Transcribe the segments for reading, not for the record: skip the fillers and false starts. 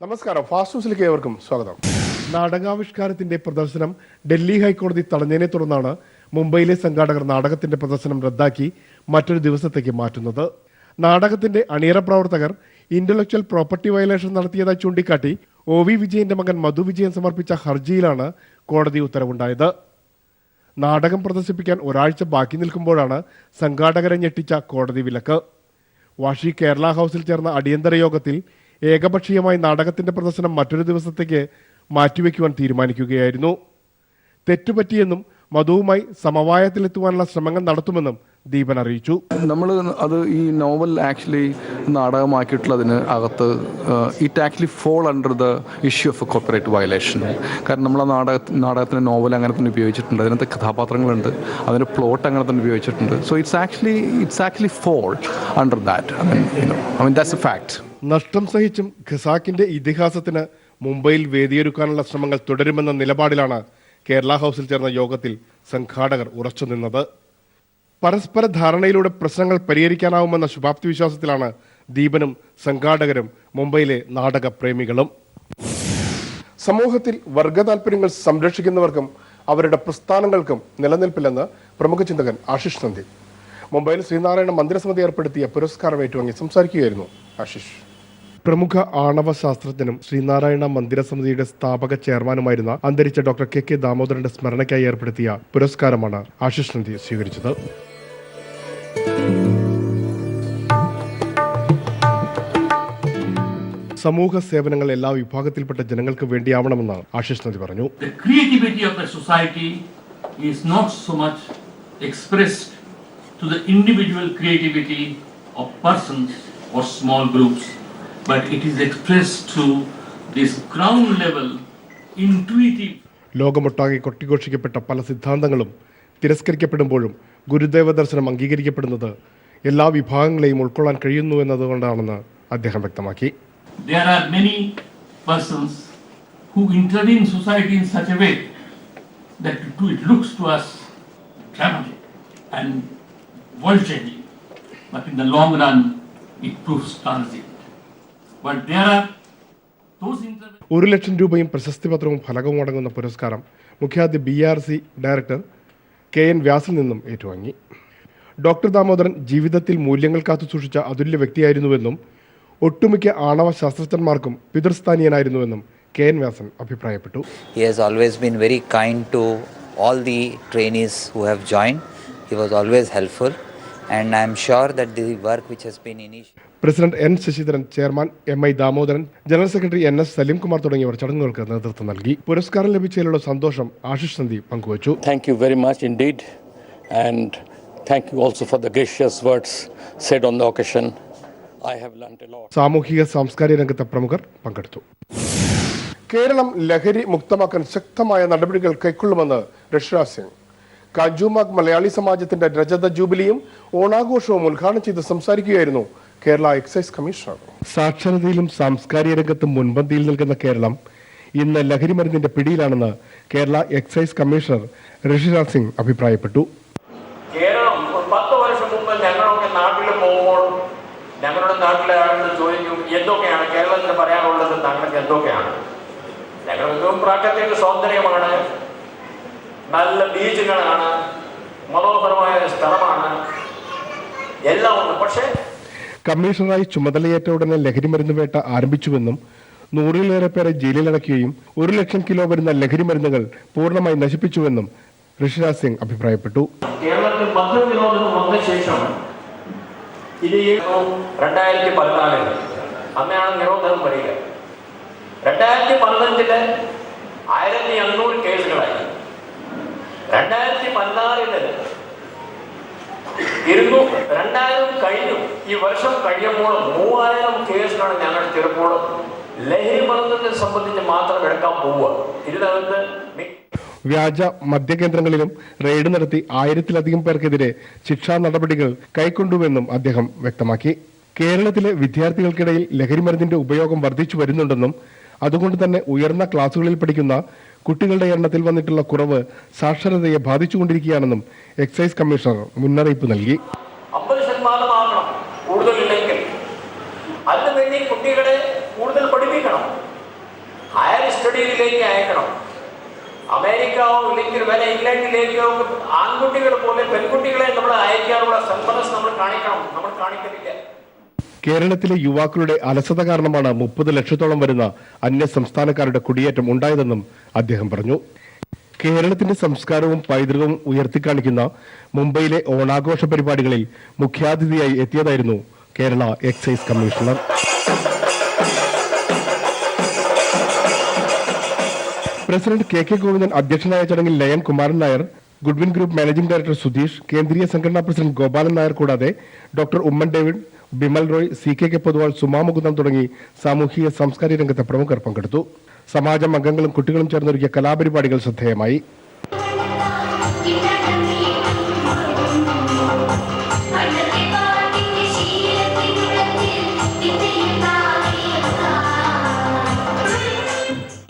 നമസ്കാരം, ഫാസ്റ്റ് ന്യൂസിലേക്ക് ഏവർക്കും സ്വാഗതം. നാടകാവിഷ്കാരത്തിന്റെ പ്രദർശനം ഡൽഹി ഹൈക്കോടതി തടഞ്ഞതിനെ തുടർന്നാണ് മുംബൈയിലെ സംഘാടകർ നാടകത്തിന്റെ പ്രദർശനം റദ്ദാക്കി മറ്റൊരു ദിവസത്തേക്ക് മാറ്റുന്നത്. നാടകത്തിന്റെ അണിയറ പ്രവർത്തകർ ഇന്റലക്ച്വൽ പ്രോപ്പർട്ടി വയലേഷൻ നടത്തിയതായി ചൂണ്ടിക്കാട്ടി OV വിജയന്റെ മകൻ മധു വിജയൻ സമർപ്പിച്ച ഹർജിയിലാണ് കോടതി ഉത്തരവുണ്ടായത്. നാടകം പ്രദർശിപ്പിക്കാൻ ഒരാഴ്ച ബാക്കി നിൽക്കുമ്പോഴാണ് സംഘാടകരെ ഞെട്ടിച്ച കോടതി വിലക്ക്. വാഷി കേരള ഹൌസിൽ ചേർന്ന അടിയന്തര യോഗത്തിൽ ഏകപക്ഷീയമായി നാടകത്തിന്റെ പ്രദർശനം മറ്റൊരു ദിവസത്തേക്ക് മാറ്റിവെക്കുവാൻ തീരുമാനിക്കുകയായിരുന്നു. തെറ്റുപറ്റിയെന്നും മധുവുമായി സമവായത്തിലെത്തുവാനുള്ള ശ്രമങ്ങൾ നടത്തുമെന്നും ദീപൻ അറിയിച്ചു. നമ്മൾ അത് ഈ നോവൽ ആക്ച്വലി നാടകമാക്കിയിട്ടുള്ളതിന് അകത്ത് it actually fall under the issue of copyright violation. കാരണം നമ്മൾ ആ നാടകത്തിന് നോവൽ അങ്ങനെ തന്നെ ഉപയോഗിച്ചിട്ടുണ്ട്, അതിനകത്ത് കഥാപാത്രങ്ങളുണ്ട്, അതിൻ്റെ പ്ലോട്ട് അങ്ങനെ തന്നെ ഉപയോഗിച്ചിട്ടുണ്ട്. So it's actually fall under that. I mean that's a fact. നഷ്ടം സഹിച്ചും ഖസാക്കിന്റെ ഇതിഹാസത്തിന് മുംബൈയിൽ വേദിയൊരുക്കാനുള്ള ശ്രമങ്ങൾ തുടരുമെന്ന നിലപാടിലാണ് കേരള ഹൌസിൽ ചേർന്ന യോഗത്തിൽ സംഘാടകർ ഉറച്ചുനിന്നത്. പരസ്പര ധാരണയിലൂടെ പ്രശ്നങ്ങൾ പരിഹരിക്കാനാവുമെന്ന ശുഭാപ്തി വിശ്വാസത്തിലാണ് ദീപനും സംഘാടകരും മുംബൈയിലെ നാടക പ്രേമികളും. സമൂഹത്തിൽ വർഗ താല്പര്യങ്ങൾ സംരക്ഷിക്കുന്നവർക്കും അവരുടെ പ്രസ്ഥാനങ്ങൾക്കും നിലനിൽപ്പില്ലെന്ന് പ്രമുഖ ചിന്തകൻ ആശിഷ് നന്ദി മുംബൈയിൽ ശ്രീനാരായണ മന്ദിരസമിതി ഏർപ്പെടുത്തിയ പുരസ്കാരം ഏറ്റുവാങ്ങി സംസാരിക്കുകയായിരുന്നു ആശിഷ്. പ്രമുഖ ആണവ ശാസ്ത്രജ്ഞനും ശ്രീനാരായണ മന്ദിരസമിതിയുടെ സ്ഥാപക ചെയർമാനുമായിരുന്ന അന്തരിച്ച ഡോക്ടർ KK ദാമോദരന്റെ സ്മരണയ്ക്കായി ഏർപ്പെടുത്തിയ പുരസ്കാരമാണ് ആശിഷ് നന്ദി സ്വീകരിച്ചത്. സമൂഹ സേവനങ്ങൾ എല്ലാ വിഭാഗത്തിൽപ്പെട്ട ജനങ്ങൾക്ക് വേണ്ടിയാവണമെന്ന് ആശിഷ് നന്ദി പറഞ്ഞു. To the individual creativity of persons or small groups, but it is expressed to this ground level intuitive. ലോകമൊട്ടാകെ കൊട്ടിഘോഷിക്കപ്പെട്ട പല സിദ്ധാന്തങ്ങളും തിരസ്കരിക്കപ്പെടുമ്പോഴും ഗുരുദേവ ദർശനം അംഗീകരിക്കപ്പെടുന്നത് എല്ലാ വിഭാഗങ്ങളെയും ഉൾക്കൊള്ളാൻ കഴിയുന്നു എന്നതുകൊണ്ടാണെന്ന് അദ്ദേഹം വ്യക്തമാക്കി. There are many persons who intervene in society in such a way that it looks to us dramatic and world changing, but in the long run it proves transient. But there are those 1 ലക്ഷം രൂപയും പ്രശസ്തി പത്രവും ഫലകവും അടങ്ങുന്ന പുരസ്കാരം മുഖ്യാതിഥി BRC director KN വ്യാസിൽ നിന്നും ഏറ്റുവാങ്ങി. Doctor Damodaran ജീവിതത്തിൽ മൂല്യങ്ങൾ കാത്തുസൂക്ഷിച്ച അതുല്യ വ്യക്തിയായിരുന്നുവെന്നും ഒട്ടുമിക്ക ആണവ ശാസ്ത്രജ്ഞന്മാർക്കും പിതൃസ്ഥാനീയനായിരുന്നുവെന്നും KN വ്യാസൻ അഭിപ്രായപ്പെട്ടു. He has always been very kind to all the trainees who have joined. He was always helpful. And I am sure that the work which has been initiated. President N Sasidharan, chairman MI Damodaran, general secretary NS Salim Kumar തുടങ്ങിയവർ ചടങ്ങുകൾക്ക് നേതൃത്വം നൽകി. പുരസ്കാരം ലഭിച്ചതിലുള്ള സന്തോഷം ആശിഷ് നന്ദി പങ്കുവച്ചു. Thank you very much indeed, and thank you also for the gracious words said on the occasion. I have learnt a lot. സാമൂഹിക സാംസ്കാരിക രംഗത്തെ പ്രമുഖർ പങ്കെടുത്തു. കേരളം ലഹരി മുക്തമാക്കാൻ ശക്തമായ നടപടികൾ കൈക്കൊള്ളുമെന്ന് ഋഷിരാജ് സിംഗ്. കാഞ്ചുമാഗ് മലയാളി സമാജത്തിന്റെ രജത ജൂബിലിയും ഓണാഘോഷവും ഉദ്ഘാടനം ചെയ്ത് സംസാരിക്കുകയായിരുന്നു കേരള എക്സൈസ് കമ്മീഷണർ. സാക്ഷരതയിലും സാംസ്കാരിക രംഗത്തും മുൻപന്തിയിൽ നിൽക്കുന്ന കേരളം ഇന്ന് ലഹരി മരുന്നിന്റെ പിടിയിലാണെന്ന് കേരള എക്സൈസ് കമ്മീഷണർ ഋഷിരാജ് സിംഗ് അഭിപ്രായപ്പെട്ടു. കേരളം 10 വർഷം മുമ്പ് ഞങ്ങളൊക്കെ നാട്ടിൽ പോകുമ്പോൾ ഞങ്ങളുടെ നാട്ടിലെ ആളുകൾ ചോദിക്കും, എന്തൊക്കെയാണ് കേരളത്തിന് പറയാനുള്ളത്, താങ്കൾക്ക് എന്തൊക്കെയാണ്? ഞങ്ങൾക്ക് പ്രാകൃതിക സൗന്ദര്യമാണ്, നല്ല ബീച്ചുകളാണ്, മനോഹരമായ സ്ഥലമാണ്, എല്ലാം ഉണ്ട്. പക്ഷേ കമ്മീഷണറായി ചുമതലയേറ്റ ഉടനെ ലഹരിമരുന്ന് വേട്ട ആരംഭിച്ചുവെന്നും 100-ലേറെ പേരെ ജയിലിലടക്കുകയും 1 ലക്ഷം കിലോ വരുന്ന ലഹരിമരുന്നുകൾ പൂർണ്ണമായി നശിപ്പിച്ചുവെന്നും ഋഷിരാജ് സിംഗ് അഭിപ്രായപ്പെട്ടു. കേരളത്തിൽ മദ്യനിരോധനം വന്ന ശേഷം ഇത് 2014 അന്നാണ് നിരോധനം വരിക. 2015 1500 കേസുകളായി. 2016 2000 കഴിഞ്ഞു. ഈ വർഷം കഴിയുമ്പോൾ 3000 കേസുകളാണ് ഞങ്ങൾ ചിലപ്പോൾ ലഹരി മരുന്നിനെ സംബന്ധിച്ച് മാത്രം എടുക്കാൻ പോവുക. ഇതിനകത്ത് വ്യാജ മദ്യകേന്ദ്രങ്ങളിലും റെയ്ഡ് നടത്തി 1000-ലധികം പേർക്കെതിരെ ശിക്ഷാ നടപടികൾ കൈക്കൊണ്ടുവെന്നും അദ്ദേഹം വ്യക്തമാക്കി. കേരളത്തിലെ വിദ്യാർത്ഥികൾക്കിടയിൽ ലഹരിമരുന്നിന്റെ ഉപയോഗം വർദ്ധിച്ചു വരുന്നുണ്ടെന്നും അതുകൊണ്ട് തന്നെ ഉയർന്ന ക്ലാസുകളിൽ പഠിക്കുന്ന കുട്ടികളുടെ എണ്ണത്തിൽ വന്നിട്ടുള്ള കുറവ് സാക്ഷരതയെ ബാധിച്ചുകൊണ്ടിരിക്കുകയാണെന്നും എക്സൈസ് കമ്മീഷണർ മുന്നറിയിപ്പ് നൽകി. 50% കൂടുതലില്ലെങ്കിൽ അതിനുവേണ്ടി കുട്ടികളെ കൂടുതൽ പഠിപ്പിക്കണം. രീതിയിലേക്ക് അയക്കണം. അമേരിക്കയോ ഇല്ലെങ്കിൽ വല്ല ഇംഗ്ലണ്ടിലേക്കോ ആൺകുട്ടികൾ പോലെ പെൺകുട്ടികളെ നമ്മൾ അയക്കാനുള്ള സന്മനസ് നമ്മൾ കാണിക്കണം. നമ്മൾ കാണിക്കുന്നില്ല. കേരളത്തിലെ യുവാക്കളുടെ അലസത കാരണമാണ് 30 ലക്ഷത്തോളം വരുന്ന അന്യ സംസ്ഥാനക്കാരുടെ കുടിയേറ്റം ഉണ്ടായതെന്നും അദ്ദേഹം പറഞ്ഞു. കേരളത്തിന്റെ സംസ്കാരവും പൈതൃകവും ഉയർത്തിക്കാണിക്കുന്ന മുംബൈയിലെ ഓണാഘോഷ പരിപാടികളിൽ മുഖ്യാതിഥിയായി എത്തിയതായിരുന്നു Kerala excise commissioner. President K Govindan അധ്യക്ഷനായ ചടങ്ങിൽ lion Kumaran Nair, Goodwin group managing director Sudheesh, കേന്ദ്രീയ സംഘടനാ പ്രസിഡന്റ് ഗോപാലൻ നായർ കൂടാതെ doctor Oommen David, Bimal Roy, CK Poduval, Suma Mukundan തുടങ്ങി സാമൂഹിക സാംസ്കാരിക രംഗത്തെ പ്രമുഖർ പങ്കെടുത്തു. സമാജം അംഗങ്ങളും കുട്ടികളും ചേർന്നൊരുക്കിയ കലാപരിപാടികൾ ശ്രദ്ധേയമായി.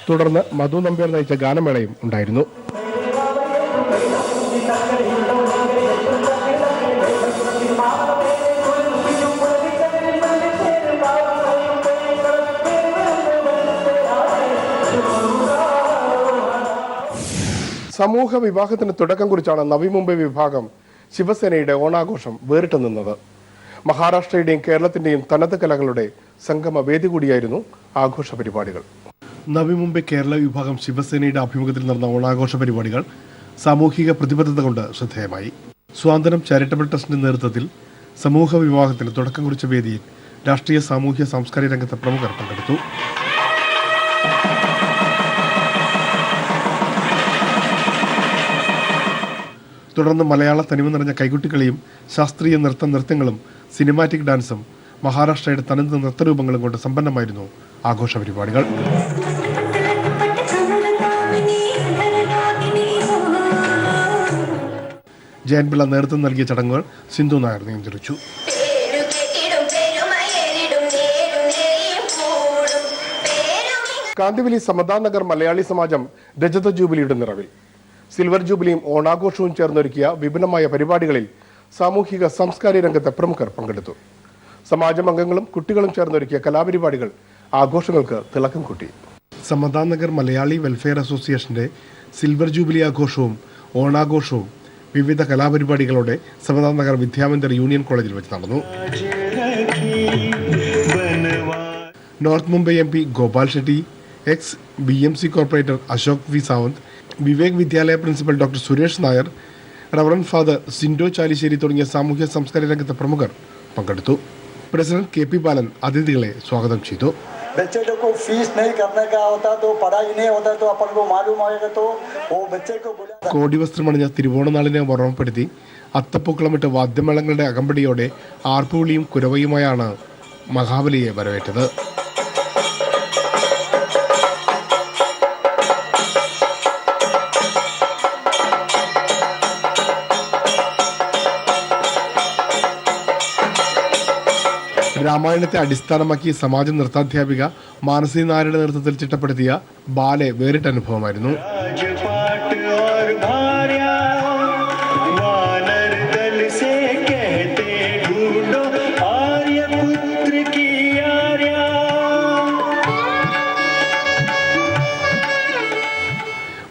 തുടർന്ന് മധു നമ്പ്യാർ നയിച്ച ഗാനമേളയും ഉണ്ടായിരുന്നു. സമൂഹ വിവാഹത്തിന് തുടക്കം കുറിച്ചാണ് നവി മുംബൈ വിഭാഗം ശിവസേനയുടെ ഓണാഘോഷം വേറിട്ട് നിന്നത്. മഹാരാഷ്ട്രയുടെയും കേരളത്തിന്റെയും തനത് കലകളുടെ സംഗമ വേദി കൂടിയായിരുന്നു ആഘോഷ പരിപാടികൾ. നവി മുംബൈ കേരള വിഭാഗം ശിവസേനയുടെ ആഭിമുഖ്യത്തിൽ നടന്ന ഓണാഘോഷ പരിപാടികൾ സാമൂഹിക പ്രതിബദ്ധത കൊണ്ട് ശ്രദ്ധേയമായി. സ്വാതന്ത്ര്യം ചാരിറ്റബിൾ ട്രസ്റ്റിന്റെ നേതൃത്വത്തിൽ സമൂഹ വിവാഹത്തിന് തുടക്കം കുറിച്ച വേദിയിൽ രാഷ്ട്രീയ സാമൂഹ്യ സാംസ്കാരിക രംഗത്തെ പ്രമുഖർ പങ്കെടുത്തു. തുടർന്ന് മലയാള തനിമ നിറഞ്ഞ കൈകൊട്ടിക്കളിയും ശാസ്ത്രീയ നൃത്തങ്ങളും സിനിമാറ്റിക് ഡാൻസും മഹാരാഷ്ട്രയുടെ തനത് നൃത്തരൂപങ്ങളും കൊണ്ട് സമ്പന്നമായിരുന്നു ആഘോഷ പരിപാടികൾ. ജയൻപിള്ള നേതൃത്വം നൽകിയ ചടങ്ങുകൾ സിന്ധു നായർ നിയന്ത്രിച്ചു. കാന്തിവലി സമതാനഗർ മലയാളി സമാജം രജത ജൂബിലിയുടെ നിറവിൽ. സിൽവർ ജൂബിലിയും ഓണാഘോഷവും ചേർന്നൊരുക്കിയ വിപുലമായ പരിപാടികളിൽ സാമൂഹിക സാംസ്കാരിക രംഗത്തെ പ്രമുഖർ പങ്കെടുത്തു. സമാജം അംഗങ്ങളും കുട്ടികളും ചേർന്നൊരുക്കിയ കലാപരിപാടികൾ ആഘോഷങ്ങൾക്ക് തിളക്കം കൂട്ടി. സമതാനഗർ മലയാളി വെൽഫെയർ അസോസിയേഷന്റെ സിൽവർ ജൂബിലി ആഘോഷവും ഓണാഘോഷവും വിവിധ കലാപരിപാടികളോടെ സമതാനഗർ വിദ്യാമന്ദിർ യൂണിയൻ കോളേജിൽ വെച്ച് നടന്നു. North Mumbai MP Gopal Shetty, ex BMC corporator Ashok V Sawant, Vivek Vidyalaya principal doctor Suresh Nair, reverend father Sindo Chalissery തുടങ്ങിയ സാമൂഹ്യ സാംസ്കാരിക രംഗത്തെ പ്രമുഖർ പങ്കെടുത്തു. പ്രസിഡന്റ് KP ബാലൻ അതിഥികളെ സ്വാഗതം ചെയ്തു. बच्चे को फीस नहीं करने का होता तो पढ़ाई नहीं होता तो अपन को मालूम आएगा तो वो बच्चे को बुला. കോടി വസ്ത്രമണിഞ്ഞ തിരുവോണനാളിനെ ഓർമ്മപ്പെടുത്തി അത്തപ്പൂക്കളമിട്ട് വാദ്യമേളങ്ങളുടെ അകമ്പടിയോടെ ആർപ്പുവിളിയും കുരവയുമായാണ് മഹാബലിയെ വരവേറ്റത്. രാമായണത്തെ അടിസ്ഥാനമാക്കി സമാജ നൃത്താധ്യാപിക മാനസി നായരുടെ നേതൃത്വത്തിൽ ചിട്ടപ്പെടുത്തിയ ബാലെ വേറിട്ട അനുഭവമായിരുന്നു.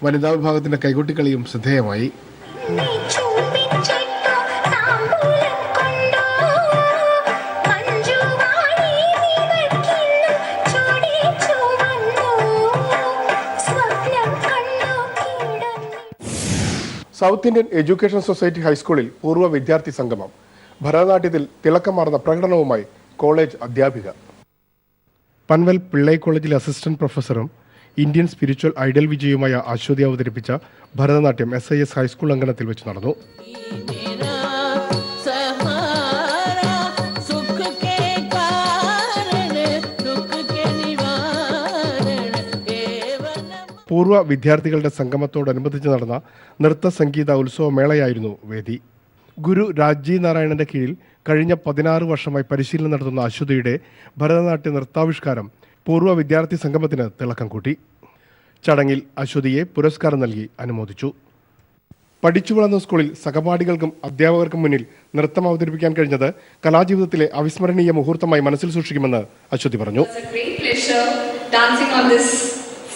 വനിതാ വിഭാഗത്തിന്റെ കൈകൊട്ടിക്കളിയും ശ്രദ്ധേയമായി. സൗത്ത് ഇന്ത്യൻ എഡ്യൂക്കേഷൻ സൊസൈറ്റി ഹൈസ്കൂളിൽ പൂർവ്വ വിദ്യാർത്ഥി സംഗമം. ഭരതനാട്യത്തിൽ തിളക്കമാർന്ന പ്രകടനവുമായി കോളേജ് അധ്യാപിക. പൻവൽ പിള്ളൈ കോളേജിലെ അസിസ്റ്റന്റ് പ്രൊഫസറും ഇന്ത്യൻ സ്പിരിച്വൽ ഐഡൽ വിജയുമായ അശ്വതി അവതരിപ്പിച്ച ഭരതനാട്യം SIS ഹൈസ്കൂൾ അങ്കണത്തിൽ വെച്ച് നടന്നു. പൂർവ്വ വിദ്യാർത്ഥികളുടെ സംഗമത്തോടനുബന്ധിച്ച് നടന്ന നൃത്ത സംഗീത ഉത്സവമേളയായിരുന്നു വേദി. ഗുരു രാജി നാരായണന്റെ കീഴിൽ കഴിഞ്ഞ 16 വർഷമായി പരിശീലനം നടത്തുന്ന അശ്വതിയുടെ ഭരതനാട്യ നൃത്താവിഷ്കാരം പൂർവ്വ വിദ്യാർത്ഥി സംഗമത്തിന് തിളക്കം കൂട്ടി. ചടങ്ങിൽ അശ്വതിയെ പുരസ്കാരം നൽകി അനുമോദിച്ചു. പഠിച്ചു വളർന്ന സ്കൂളിൽ സഹപാഠികൾക്കും അധ്യാപകർക്കും മുന്നിൽ നൃത്തം അവതരിപ്പിക്കാൻ കഴിഞ്ഞത് കലാജീവിതത്തിലെ അവിസ്മരണീയ മുഹൂർത്തമായി മനസ്സിൽ സൂക്ഷിക്കുമെന്ന് അശ്വതി പറഞ്ഞു.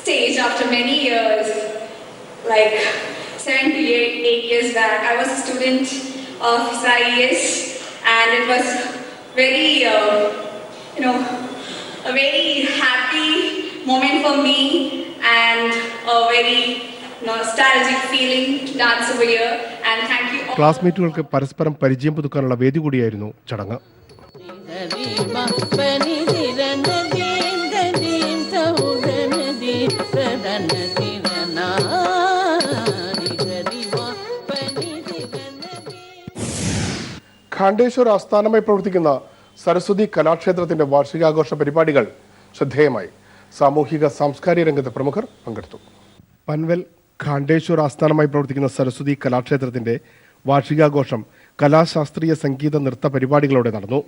stage after many years, like 7 to 8 years back. I was a student of SIES, and it was very, a very happy moment for me and a very nostalgic feeling to dance over here. And thank you all. ക്ലാസ്മേറ്റുകൾക്ക് പരസ്പരം പരിചയം പുതുക്കാനുള്ള വേദി കൂടിയായിരുന്നു ചടങ്ങ്. ഖാണ്ഡേശ്വർ ആസ്ഥാനമായി പ്രവർത്തിക്കുന്ന സരസ്വതി കലാക്ഷേത്രത്തിന്റെ വാർഷികാഘോഷ പരിപാടികൾ ശ്രദ്ധേയമായി. സാമൂഹിക സാംസ്കാരിക രംഗത്തെ പ്രമുഖർ പങ്കെടുത്തു. പൻവൽ ഖാണ്ഡേശ്വർ ആസ്ഥാനമായി പ്രവർത്തിക്കുന്ന സരസ്വതി കലാക്ഷേത്രത്തിന്റെ വാർഷികാഘോഷം കലാശാസ്ത്രീയ സംഗീത നൃത്ത പരിപാടികളോടെ നടന്നു.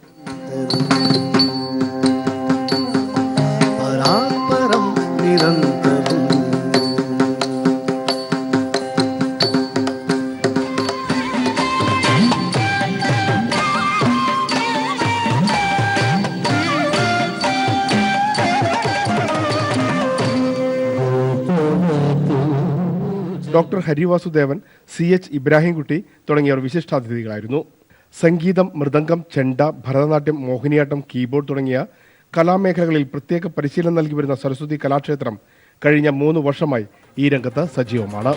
ഡോക്ടർ ഹരിവാസുദേവൻ, CH ഇബ്രാഹിംകുട്ടി തുടങ്ങിയവർ വിശിഷ്ടാതിഥികളായിരുന്നു. സംഗീതം, മൃദംഗം, ചെണ്ട, ഭരതനാട്യം, മോഹിനിയാട്ടം, കീബോർഡ് തുടങ്ങിയ കലാമേഖലകളിൽ പ്രത്യേക പരിശീലനം നൽകി വരുന്ന സരസ്വതി കലാക്ഷേത്രം കഴിഞ്ഞ 3 വർഷമായി ഈ രംഗത്ത് സജീവമാണ്.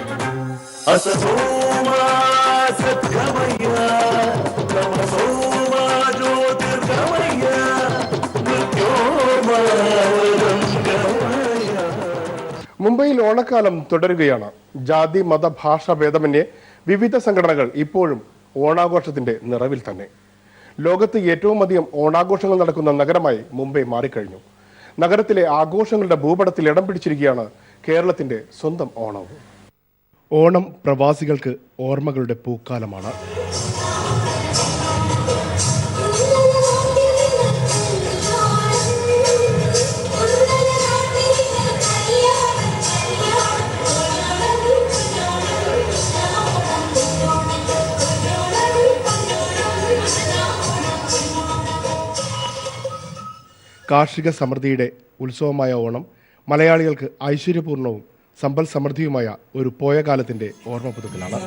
മുംബൈയിൽ ഓണക്കാലം തുടരുകയാണ്. ജാതി, മത, ഭാഷ ഭേദമന്യേ വിവിധ സംഘടനകൾ ഇപ്പോഴും ഓണാഘോഷത്തിന്റെ നിറവിൽ തന്നെ. ലോകത്ത് ഏറ്റവും അധികം ഓണാഘോഷങ്ങൾ നടക്കുന്ന നഗരമായി മുംബൈ മാറിക്കഴിഞ്ഞു. നഗരത്തിലെ ആഘോഷങ്ങളുടെ ഭൂപടത്തിൽ ഇടം പിടിച്ചിരിക്കുകയാണ് കേരളത്തിന്റെ സ്വന്തം ഓണവും. ഓണം പ്രവാസികൾക്ക് ഓർമ്മകളുടെ പൂക്കാലമാണ്. കാർഷിക സമൃദ്ധിയുടെ ഉത്സവമായ ഓണം മലയാളികൾക്ക് ഐശ്വര്യപൂർണവും സമ്പൽ സമൃദ്ധിയുമായ ഒരു പോയ കാലത്തിന്റെ ഓർമ്മ പുതുക്കലാണ്.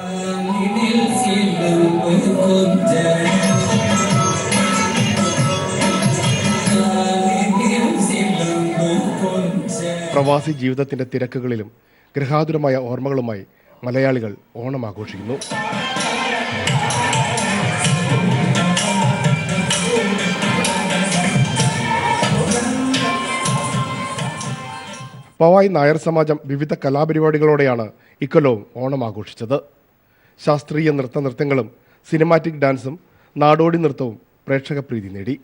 പ്രവാസി ജീവിതത്തിന്റെ തിരക്കുകളിലും ഗൃഹാതുരമായ ഓർമ്മകളുമായി മലയാളികൾ ഓണം ആഘോഷിക്കുന്നു. പവായ് നായർ സമാജം വിവിധ കലാപരിപാടികളോടെയാണ് ഇക്കൊല്ലവും ഓണം ആഘോഷിച്ചത്. ശാസ്ത്രീയ നൃത്തങ്ങളും സിനിമാറ്റിക് ഡാൻസും നാടോടി നൃത്തവും പ്രേക്ഷക പ്രീതി നേടി.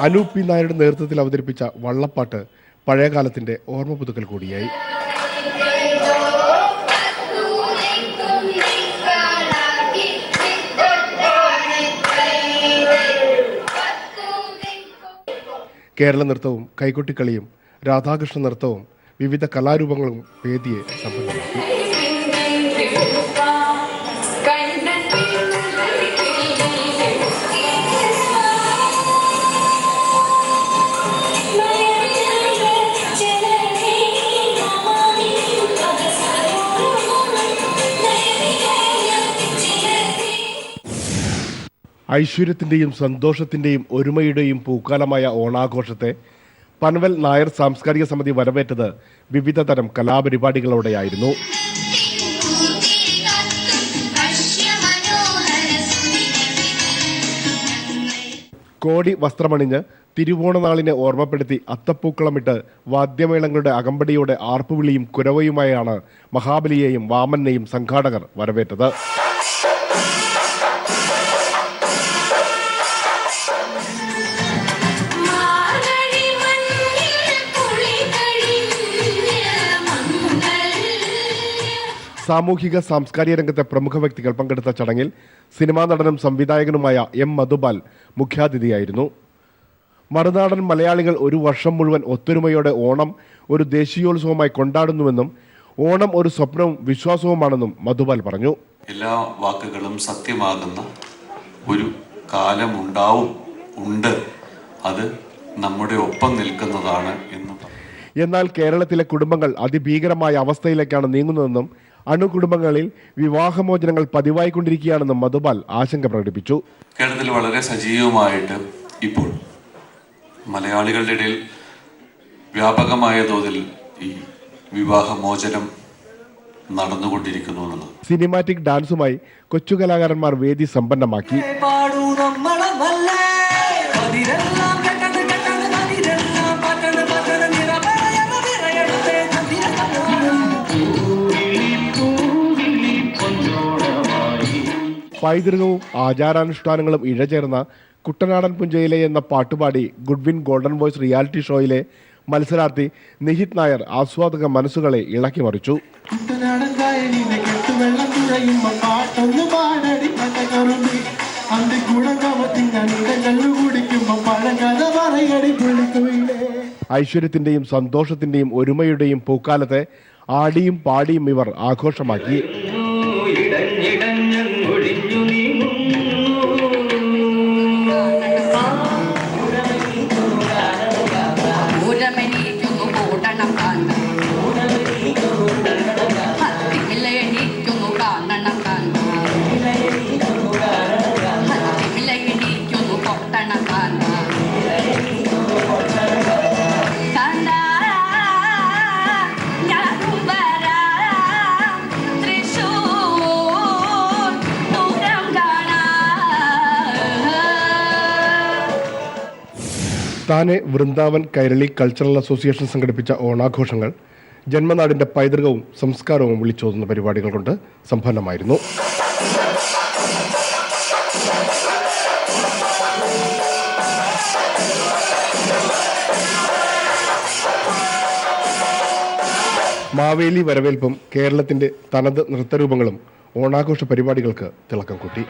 അനൂപ് പി നായരുടെ നേതൃത്വത്തിൽ അവതരിപ്പിച്ച വള്ളപ്പാട്ട് പഴയകാലത്തിന്റെ ഓർമ്മ പുതുക്കൽ കൂടിയായി. കേരള നൃത്തവും കൈകൊട്ടിക്കളിയും രാധാകൃഷ്ണ നൃത്തവും വിവിധ കലാരൂപങ്ങളും വേദിയെ സമ്പന്നമാക്കി. ഐശ്വര്യത്തിന്റെയും സന്തോഷത്തിന്റെയും ഒരുമയുടെയും പൂക്കാലമായ ഓണാഘോഷത്തെ പൻവൽ നായർ സാംസ്കാരിക സമിതി വരവേറ്റത് വിവിധ തരം കലാപരിപാടികളോടെയായിരുന്നു. കോടി വസ്ത്രമണിഞ്ഞ് തിരുവോണനാളിനെ ഓർമ്മപ്പെടുത്തി അത്തപ്പൂക്കളമിട്ട് വാദ്യമേളങ്ങളുടെ അകമ്പടിയോടെ ആർപ്പുവിളിയും കുരവയുമായാണ് മഹാബലിയെയും വാമനെയും സംഘാടകർ വരവേറ്റത്. സാമൂഹിക സാംസ്കാരിക രംഗത്തെ പ്രമുഖ വ്യക്തികൾ പങ്കെടുത്ത ചടങ്ങിൽ സിനിമാ നടനും സംവിധായകനുമായ M. മധുപാൽ മുഖ്യാതിഥിയായിരുന്നു. മറുനാടൻ മലയാളികൾ ഒരു വർഷം മുഴുവൻ ഒത്തൊരുമയോടെ ഓണം ഒരു ദേശീയോത്സവമായി കൊണ്ടാടുന്നുവെന്നും ഓണം ഒരു സ്വപ്നവും വിശ്വാസവുമാണെന്നും മധുപാൽ പറഞ്ഞു. എല്ലാ വാക്കുകളും സത്യമാകുന്ന ഒരു ഉണ്ട്, അത് നമ്മുടെ ഒപ്പം നിൽക്കുന്നതാണ് എന്ന്. എന്നാൽ കേരളത്തിലെ കുടുംബങ്ങൾ അതിഭീകരമായ അവസ്ഥയിലേക്കാണ് നീങ്ങുന്നതെന്നും അണുകുടുംബങ്ങളിൽ വിവാഹമോചനങ്ങൾ പതിവായിക്കൊണ്ടിരിക്കുകയാണെന്നും മധുപാൽ ആശങ്ക പ്രകടിപ്പിച്ചു. കേരളത്തിൽ വളരെ സജീവമായിട്ട് ഇപ്പോൾ മലയാളികളുടെ ഇടയിൽ വ്യാപകമായ തോതിൽ ഈ വിവാഹമോചനം നടന്നുകൊണ്ടിരിക്കുന്നു എന്നുള്ളത്. സിനിമാറ്റിക് ഡാൻസുമായി കൊച്ചു കലാകാരന്മാർ വേദി സമ്പന്നമാക്കി. പൈതൃകവും ആചാരാനുഷ്ഠാനങ്ങളും ഇഴചേർന്ന കുട്ടനാടൻ പുഞ്ചയിലെ എന്ന പാട്ടുപാടി ഗുഡ്വിൻ ഗോൾഡൻ വോയ്സ് റിയാലിറ്റി ഷോയിലെ മത്സരാർത്ഥി നിഹിത് നായർ ആസ്വാദക മനസ്സുകളെ ഇളക്കി മറിച്ചു. ഐശ്വര്യത്തിന്റെയും സന്തോഷത്തിന്റെയും ഒരുമയുടെയും പൂക്കാലത്തെ ആടിയും പാടിയും ഇവർ ആഘോഷമാക്കി. താനെ വൃന്ദാവൻ കൈരളി കൾച്ചറൽ അസോസിയേഷൻ സംഘടിപ്പിച്ച ഓണാഘോഷങ്ങൾ ജന്മനാടിന്റെ പൈതൃകവും സംസ്കാരവും വിളിച്ചോതുന്ന പരിപാടികൾ കൊണ്ട് സമ്പന്നമായിരുന്നു. മാവേലി വരവേൽപ്പും കേരളത്തിന്റെ തനത് നൃത്തരൂപങ്ങളും ഓണാഘോഷ പരിപാടികൾക്ക് തിളക്കം കൂട്ടി.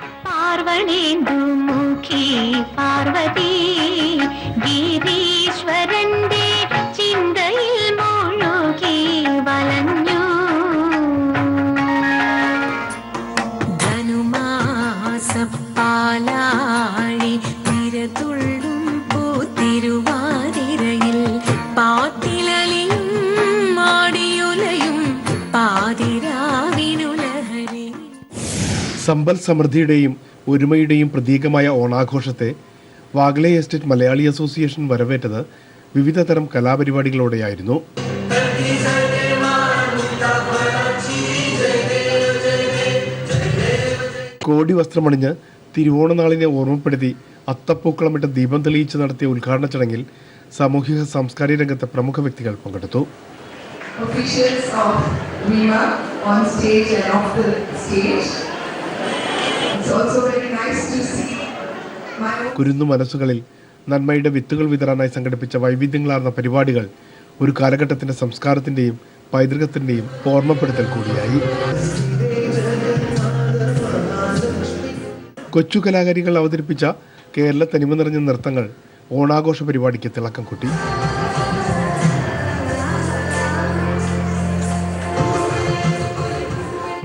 ഗിരീശ്വരന്റെ ചിന്തയിൽ മുഴുകി വലഞ്ഞു ധനുമാസപ്പാലാഴി തിരതുള്ളും പൂത്തിരുവാതിരയിൽ പാട്ടിലലിയും മാടിയുലയും പാതിരാവിനുലഹരി. സമ്പൽ സമൃദ്ധിയുടെയും ഒരുമയുടെയും പ്രതീകമായ ഓണാഘോഷത്തെ വാഗ്ലേ എസ്റ്റേറ്റ് മലയാളി അസോസിയേഷൻ വരവേറ്റത് വിവിധ തരം കലാപരിപാടികളോടെയായിരുന്നു. കോടി വസ്ത്രമണിഞ്ഞ് തിരുവോണനാളിനെ ഓർമ്മപ്പെടുത്തി അത്തപ്പൂക്കളമിട്ട് ദീപം തെളിയിച്ച് നടത്തിയ ഉദ്ഘാടന ചടങ്ങിൽ സാമൂഹിക സാംസ്കാരിക രംഗത്തെ പ്രമുഖ വ്യക്തികൾ പങ്കെടുത്തു. കുരുന്നു മനസ്സുകളിൽ നന്മയുടെ വിത്തുകൾ വിതറാനായി സംഘടിപ്പിച്ച വൈവിധ്യങ്ങളാർന്ന പരിപാടികൾ ഒരു കാലഘട്ടത്തിന്റെ സംസ്കാരത്തിന്റെയും പൈതൃകത്തിന്റെയും ഓർമ്മപ്പെടുത്തൽ കൂടിയായി. കൊച്ചു കലാകാരികൾ അവതരിപ്പിച്ച കേരള തനിമ നിറഞ്ഞ നൃത്തങ്ങൾ ഓണാഘോഷ പരിപാടിക്ക് തിളക്കം കൂട്ടി.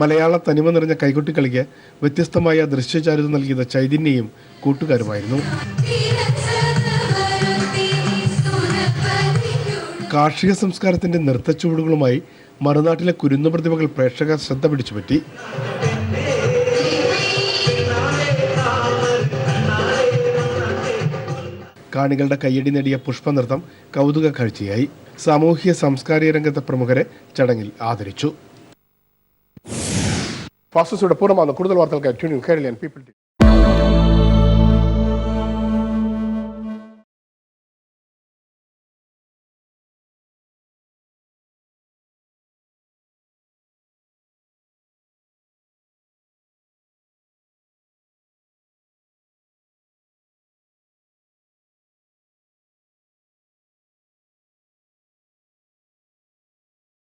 മലയാള തനിമ നിറഞ്ഞ കൈകൊട്ടിക്കളിക്ക് വ്യത്യസ്തമായ ദൃശ്യചാരുത നൽകിയത് ചൈതന്യയും കൂട്ടുകാരുമായിരുന്നു. കാർഷിക സംസ്കാരത്തിന്റെ നൃത്തച്ചുവടുകളുമായി മറുനാട്ടിലെ കുരുന്നു പ്രതിഭകൾ പ്രേക്ഷക ശ്രദ്ധ പിടിച്ചുപറ്റി. കാണികളുടെ കയ്യടി നേടിയ പുഷ്പനൃത്തം കൗതുക കാഴ്ചയായി. സാമൂഹ്യ സാംസ്കാരിക രംഗത്തെ പ്രമുഖരെ ചടങ്ങിൽ ആദരിച്ചു. ഫാസ്റ്റോടെ പൂർണ്ണമാണ്. കൂടുതൽ വാർത്തകൾക്ക് ട്യൂൺ ഇൻ കേരള പീപ്പിൾ.